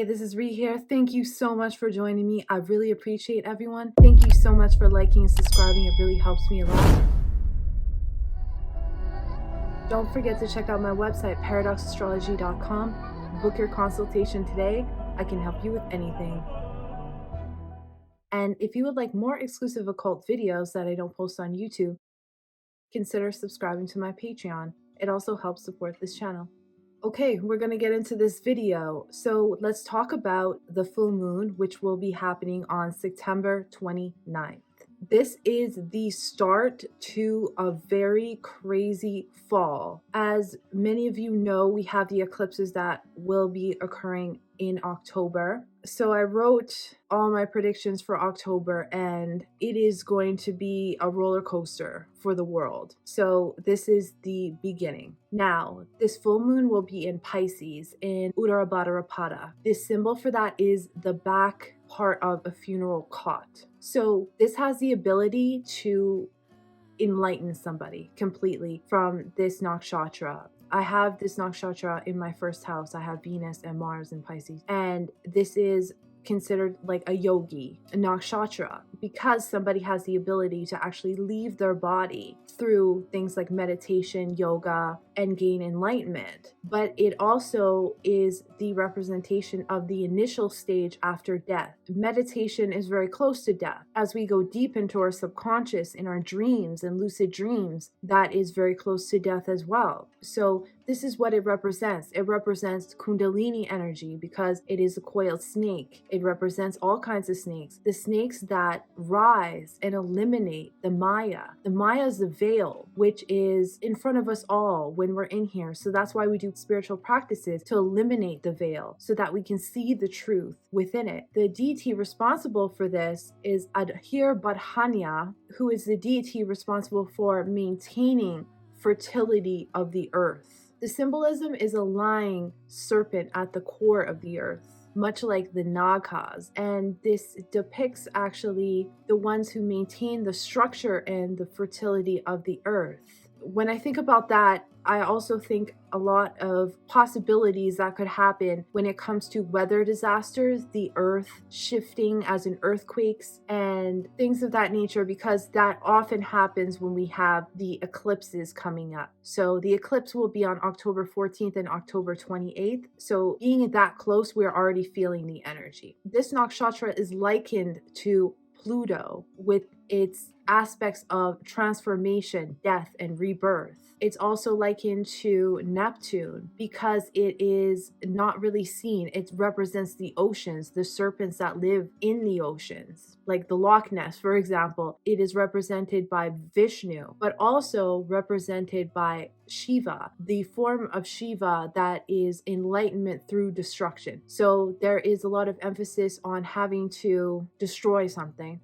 Hey, this is Ree here. Thank you so much for joining me. I really appreciate everyone. Thank you so much for liking and subscribing. It really helps me a lot. Don't forget to check out my website, paradoxastrology.com. Book your consultation today. I can help you with anything. And if you would like more exclusive occult videos that I don't post on YouTube, consider subscribing to my Patreon. It also helps support this channel. Okay, we're going to get into this video. So let's talk about the full moon, which will be happening on September 29th. This is the start to a very crazy fall. As many of you know, we have the eclipses that will be occurring in October. So I wrote all my predictions for October, and it is going to be a roller coaster for the world. So this is the beginning. Now, this full moon will be in Pisces in Uttara Bhadrapada. This symbol for that is the back part of a funeral cot. So this has the ability to enlighten somebody completely from this nakshatra. I have this nakshatra in my first house. I have Venus and Mars in Pisces. And this is considered like a yogi, a nakshatra, because somebody has the ability to actually leave their body through things like meditation, yoga, and gain enlightenment. But it also is the representation of the initial stage after death. Meditation is very close to death. As we go deep into our subconscious, in our dreams and lucid dreams, that is very close to death as well. So this is what it represents. It represents Kundalini energy because it is a coiled snake. It represents all kinds of snakes. The snakes that rise and eliminate the Maya. The Maya is the veil, which is in front of us all when we're in here. So that's why we do spiritual practices, to eliminate the veil so that we can see the truth within it. The deity responsible for this is Adhir Badhanya, who is the deity responsible for maintaining fertility of the earth. The symbolism is a lying serpent at the core of the earth, much like the Nagas. And this depicts actually the ones who maintain the structure and the fertility of the earth. When I think about that, I also think a lot of possibilities that could happen when it comes to weather disasters, the earth shifting as in earthquakes and things of that nature, because that often happens when we have the eclipses coming up. So the eclipse will be on October 14th and October 28th. So being that close, we're already feeling the energy. This nakshatra is likened to Pluto with its aspects of transformation, death, and rebirth. It's also likened to Neptune because it is not really seen. It represents the oceans, the serpents that live in the oceans. Like the Loch Ness, for example, it is represented by Vishnu, but also represented by Shiva, the form of Shiva that is enlightenment through destruction. So there is a lot of emphasis on having to destroy something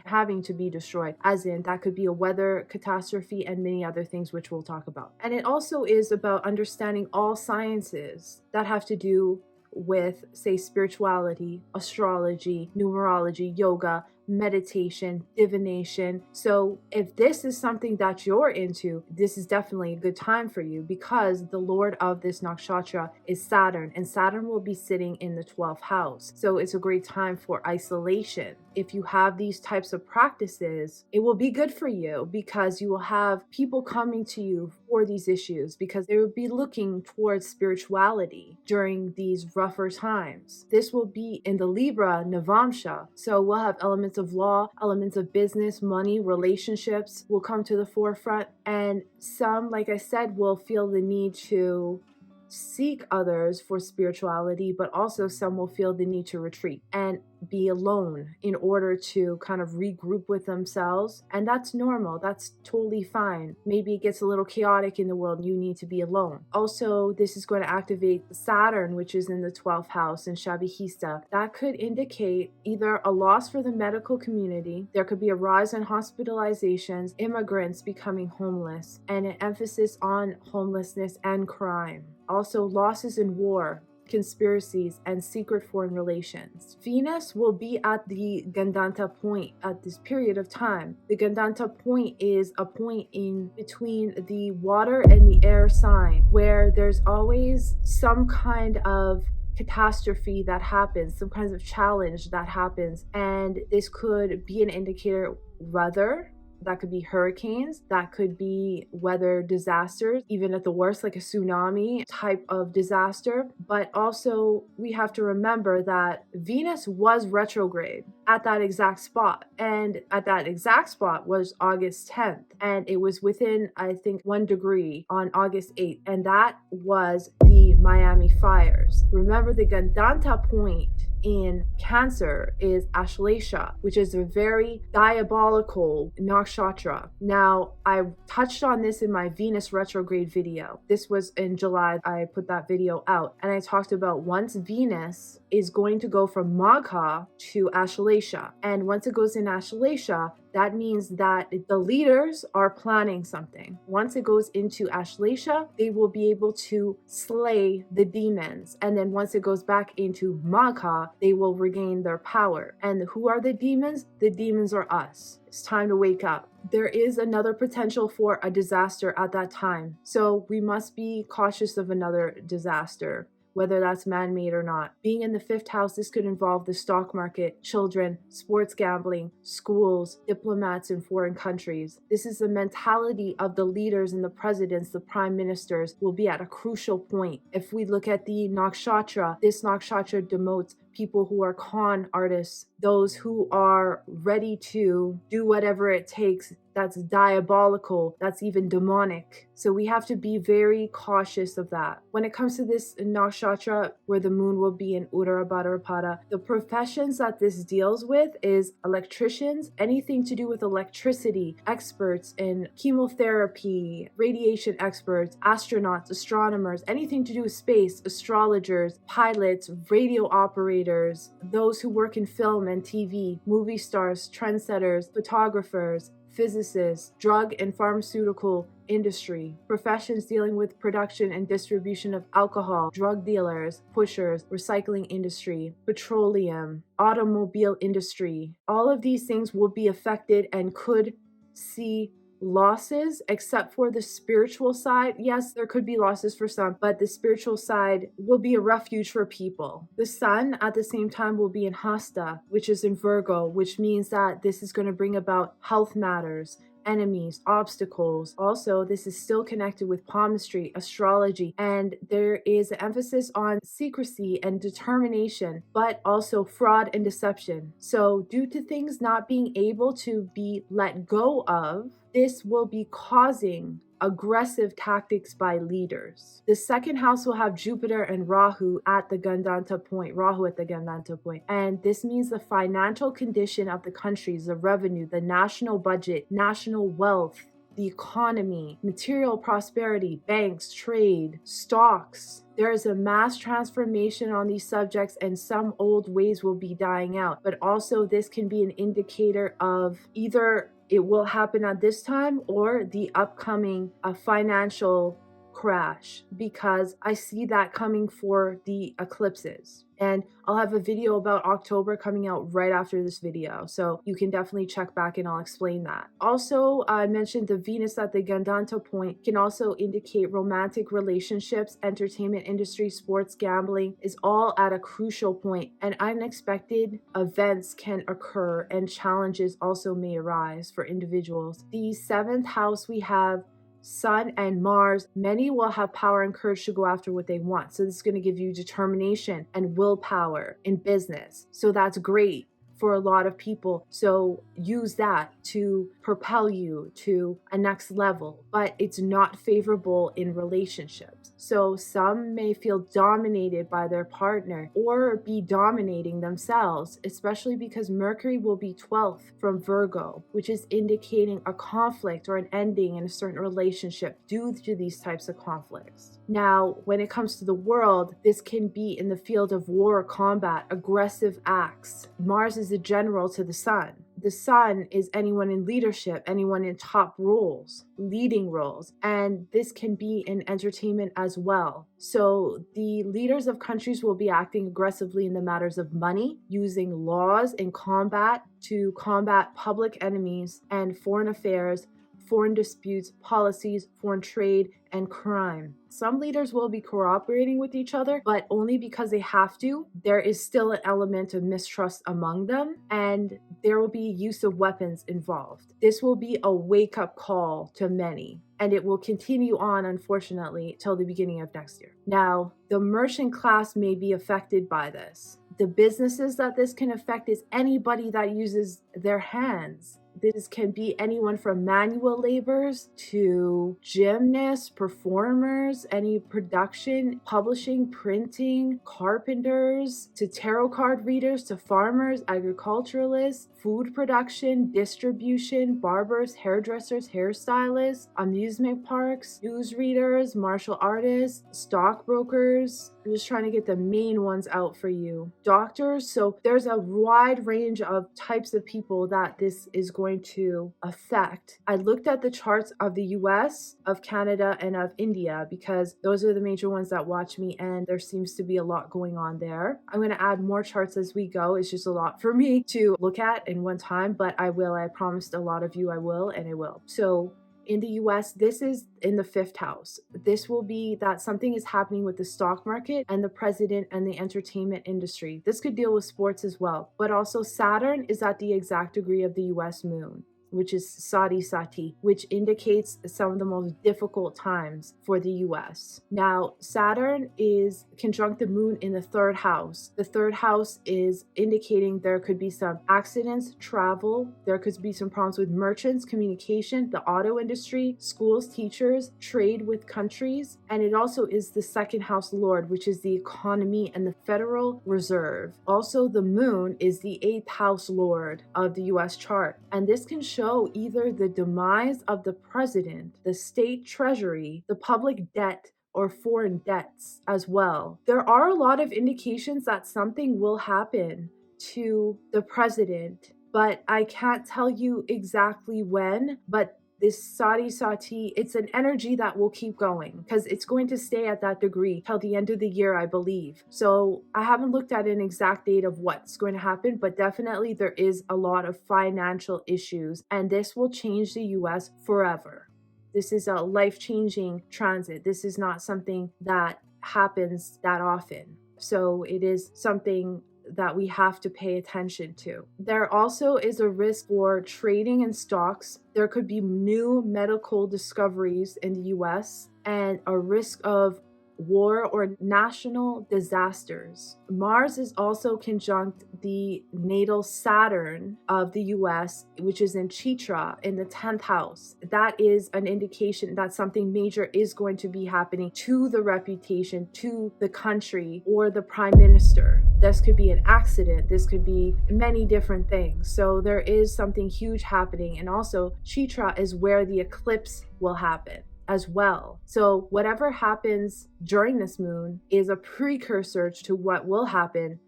having to be destroyed, as in that could be a weather catastrophe and many other things which we'll talk about. And it also is about understanding all sciences that have to do with, say, spirituality, astrology, numerology, yoga, meditation, divination. So if this is something that you're into, this is definitely a good time for you, because the lord of this nakshatra is Saturn, and Saturn will be sitting in the 12th house. So it's a great time for isolation. If you have these types of practices, it will be good for you because you will have people coming to you for these issues, because they will be looking towards spirituality during these rougher times. This will be in the Libra Navamsha. So we'll have elements of law, elements of business, money, relationships will come to the forefront. And some, like I said, will feel the need to seek others for spirituality, but also some will feel the need to retreat and be alone in order to kind of regroup with themselves. And that's normal. That's totally fine. Maybe it gets a little chaotic in the world and you need to be alone. Also, this is going to activate Saturn, which is in the 12th house in Shabihista. That could indicate either a loss for the medical community. There could be a rise in hospitalizations, immigrants becoming homeless, and an emphasis on homelessness and crime. Also, losses in war, conspiracies, and secret foreign relations. Venus will be at the Gandanta point at this period of time. The Gandanta point is a point in between the water and the air sign where there's always some kind of catastrophe that happens, some kinds of challenge that happens. And this could be an indicator whether that could be hurricanes, that could be weather disasters, even at the worst, like a tsunami type of disaster. But also, we have to remember that Venus was retrograde at that exact spot. And at that exact spot was August 10th. And it was within, I think, 1 degree on August 8th. And that was the Miami fires. Remember, the Gandanta point in Cancer is Ashlesha, which is a very diabolical nakshatra. Now, I touched on this in my Venus retrograde video. This was in July. I put that video out, and I talked about once Venus is going to go from Magha to Ashlesha, and once it goes in Ashlesha, that means that the leaders are planning something. Once it goes into Ashlesha, they will be able to slay the demons. And then once it goes back into Magha, they will regain their power. And who are the demons? The demons are us. It's time to wake up. There is another potential for a disaster at that time. So we must be cautious of another disaster, whether that's man-made or not. Being in the 5th house, this could involve the stock market, children, sports gambling, schools, diplomats in foreign countries. This is the mentality of the leaders and the presidents, the prime ministers will be at a crucial point. If we look at the nakshatra, this nakshatra denotes people who are con artists, those who are ready to do whatever it takes that's diabolical, that's even demonic. So we have to be very cautious of that. When it comes to this nakshatra, where the moon will be in Uttara Bhadrapada, the professions that this deals with is electricians, anything to do with electricity, experts in chemotherapy, radiation experts, astronauts, astronomers, anything to do with space, astrologers, pilots, radio operators, those who work in film and TV, movie stars, trendsetters, photographers, physicists, drug and pharmaceutical industry, professions dealing with production and distribution of alcohol, drug dealers, pushers, recycling industry, petroleum, automobile industry. All of these things will be affected and could see losses, except for the spiritual side. Yes, there could be losses for some, but the spiritual side will be a refuge for people. The sun at the same time will be in Hasta, which is in Virgo, which means that this is going to bring about health matters, enemies, obstacles. Also, this is still connected with palmistry, astrology, and there is an emphasis on secrecy and determination, but also fraud and deception. So due to things not being able to be let go of, this will be causing aggressive tactics by leaders. The 2nd house will have Jupiter and Rahu at the Gandanta point, and this means the financial condition of the countries, the revenue, the national budget, national wealth, the economy, material prosperity, banks, trade, stocks. There is a mass transformation on these subjects, and some old ways will be dying out. But also this can be an indicator of either it will happen at this time or the upcoming financial crash, because I see that coming for the eclipses. And I'll have a video about October coming out right after this video, so you can definitely check back and I'll explain that. Also, I mentioned the Venus at the Gandanta point can also indicate romantic relationships, entertainment industry, sports, gambling is all at a crucial point, and unexpected events can occur and challenges also may arise for individuals. The 7th house, we have Sun and Mars. Many will have power and courage to go after what they want. So this is going to give you determination and willpower in business. So that's great for a lot of people. So use that to propel you to a next level, but it's not favorable in relationships. So some may feel dominated by their partner or be dominating themselves, especially because Mercury will be 12th from Virgo, which is indicating a conflict or an ending in a certain relationship due to these types of conflicts. Now, when it comes to the world, this can be in the field of war, combat, aggressive acts. Mars is a general to the sun. The sun is anyone in leadership, anyone in top roles, leading roles, and this can be in entertainment as well. So the leaders of countries will be acting aggressively in the matters of money, using laws and combat to combat public enemies and foreign affairs foreign disputes, policies, foreign trade, and crime. Some leaders will be cooperating with each other, but only because they have to. There is still an element of mistrust among them, and there will be use of weapons involved. This will be a wake-up call to many, and it will continue on, unfortunately, till the beginning of next year. Now, the merchant class may be affected by this. The businesses that this can affect is anybody that uses their hands. This can be anyone from manual laborers to gymnasts, performers, any production, publishing, printing, carpenters, to tarot card readers, to farmers, agriculturalists, food production, distribution, barbers, hairdressers, hairstylists, amusement parks, newsreaders, martial artists, stockbrokers. I'm just trying to get the main ones out for you. Doctors. So there's a wide range of types of people that this is going to affect. I looked at the charts of the US, of Canada, and of India because those are the major ones that watch me, and there seems to be a lot going on there. I'm going to add more charts as we go. It's just a lot for me to look at in one time, but I will. I promised a lot of you I will, and I will. So in the US, this is in the 5th house. This will be that something is happening with the stock market and the president and the entertainment industry. This could deal with sports as well. But also Saturn is at the exact degree of the US moon, which is Shawtee, which indicates some of the most difficult times for the US. Now, Saturn is conjunct the moon in the 3rd house. The 3rd house is indicating there could be some accidents, travel, there could be some problems with merchants, communication, the auto industry, schools, teachers, trade with countries, and it also is the 2nd house lord, which is the economy and the Federal Reserve. Also, the moon is the 8th house lord of the US chart, and this can show either the demise of the president, the state treasury, the public debt, or foreign debts as well. There are a lot of indications that something will happen to the president, but I can't tell you exactly when, but this Shawtee, it's an energy that will keep going because it's going to stay at that degree till the end of the year, I believe. So I haven't looked at an exact date of what's going to happen, but definitely there is a lot of financial issues, and this will change the US forever. This is a life-changing transit. This is not something that happens that often. So it is something that we have to pay attention to. There also is a risk for trading in stocks. There could be new medical discoveries in the US and a risk of war or national disasters. Mars is also conjunct the natal Saturn of the US, which is in Chitra in the 10th house. That is an indication that something major is going to be happening to the reputation, to the country, or the prime minister. This could be an accident. This could be many different things. So there is something huge happening. And also Chitra is where the eclipse will happen as well. So whatever happens during this moon is a precursor to what will happen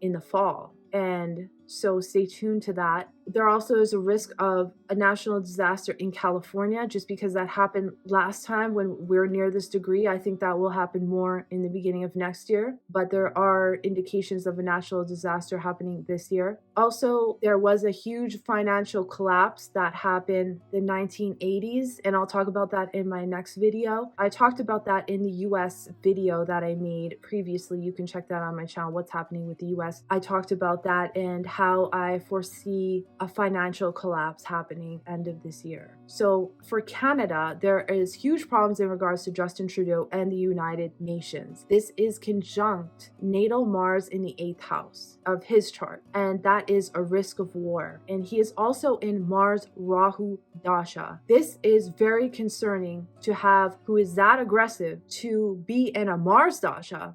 in the fall. And so stay tuned to that. There also is a risk of a national disaster in California, just because that happened last time when we're near this degree. I think that will happen more in the beginning of next year, but there are indications of a national disaster happening this year. Also, there was a huge financial collapse that happened in the 1980s, and I'll talk about that in my next video. I talked about that in the US video that I made previously. You can check that on my channel, What's Happening with the US. I talked about that and how I foresee a financial collapse happening end of this year. So for Canada, there is huge problems in regards to Justin Trudeau and the United Nations. This is conjunct natal Mars in the 8th house of his chart, and that is a risk of war. And he is also in Mars Rahu Dasha. This is very concerning to have who is that aggressive to be in a Mars Dasha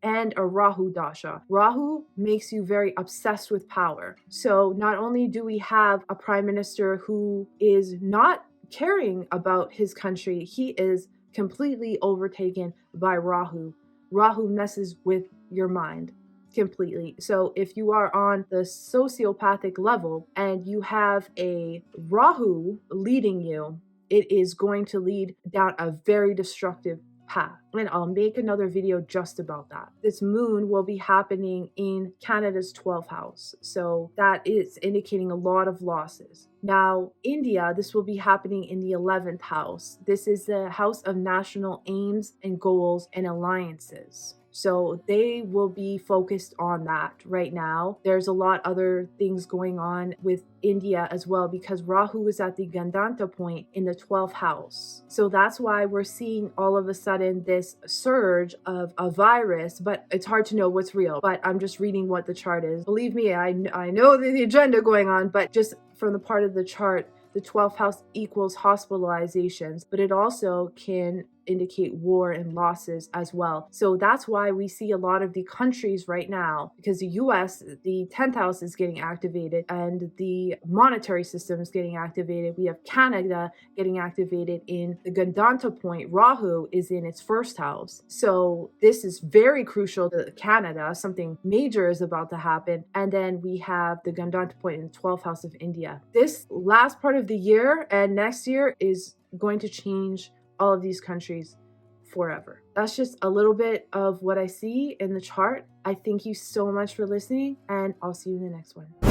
and a Rahu Dasha. Rahu makes you very obsessed with power. So not only do we have a prime minister who is not caring about his country, he is completely overtaken by Rahu. Rahu messes with your mind completely. So if you are on the sociopathic level and you have a Rahu leading you, it is going to lead down a very destructive path. And I'll make another video just about that. This moon will be happening in Canada's 12th house. So that is indicating a lot of losses. Now, India, this will be happening in the 11th house. This is the house of national aims and goals and alliances. So they will be focused on that right now. There's a lot other things going on with India as well, because Rahu is at the Gandanta point in the 12th house. So that's why we're seeing all of a sudden this surge of a virus, but it's hard to know what's real. But I'm just reading what the chart is. Believe me, I know the agenda going on, but just from the part of the chart, the 12th house equals hospitalizations, but it also can indicate war and losses as well. So that's why we see a lot of the countries right now, because the US, the 10th house is getting activated and the monetary system is getting activated. We have Canada getting activated in the Gandanta point. Rahu is in its first house. So this is very crucial to Canada. Something major is about to happen. And then we have the Gandanta point in the 12th house of India. This last part of the year and next year is going to change all of these countries forever. That's just a little bit of what I see in the chart. I thank you so much for listening, and I'll see you in the next one.